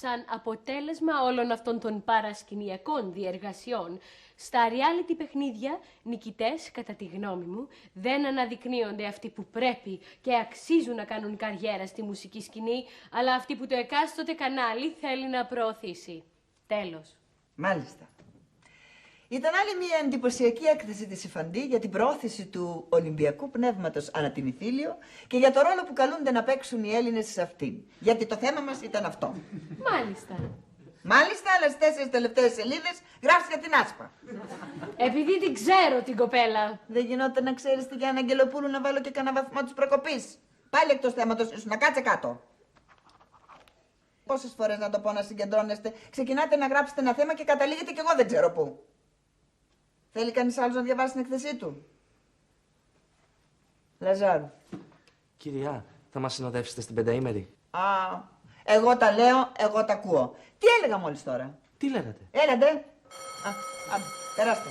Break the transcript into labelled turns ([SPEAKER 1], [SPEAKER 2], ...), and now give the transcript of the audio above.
[SPEAKER 1] Σαν αποτέλεσμα όλων αυτών των παρασκηνιακών διεργασιών, στα reality παιχνίδια, νικητές, κατά τη γνώμη μου, δεν αναδεικνύονται αυτοί που πρέπει και αξίζουν να κάνουν καριέρα στη μουσική σκηνή, αλλά αυτοί που το εκάστοτε κανάλι θέλει να προωθήσει. Τέλος.
[SPEAKER 2] Μάλιστα. Ήταν άλλη μια εντυπωσιακή έκθεση της Ιφαντή για την προώθηση του Ολυμπιακού πνεύματος ανά την Ιθήλιο και για το ρόλο που καλούνται να παίξουν οι Έλληνες σε αυτήν. Γιατί το θέμα μας ήταν αυτό.
[SPEAKER 1] Μάλιστα.
[SPEAKER 2] Μάλιστα, αλλά στις 4 τελευταίες σελίδες γράφεις για την Άσπα.
[SPEAKER 1] Επειδή την ξέρω την κοπέλα.
[SPEAKER 2] Δεν γινόταν να ξέρεις τη Γιάννα Αγγελοπούλου να βάλω και κανένα βαθμό της προκοπής. Πάλι εκτός θέματος ήσουν, να κάτσε κάτω. Πόσες φορές να το πω να συγκεντρώνεστε, ξεκινάτε να γράψετε ένα θέμα και καταλήγετε κι εγώ δεν ξέρω πού. Θέλει κανείς άλλος να διαβάσει την εκθεσή του? Λαζάρου.
[SPEAKER 3] Κυρία, θα μας συνοδεύσετε στην πενταήμερη?
[SPEAKER 2] Α, εγώ τα λέω, εγώ τα ακούω. Τι έλεγα μόλις τώρα?
[SPEAKER 3] Τι λέγατε?
[SPEAKER 2] Έλατε. Περάστε.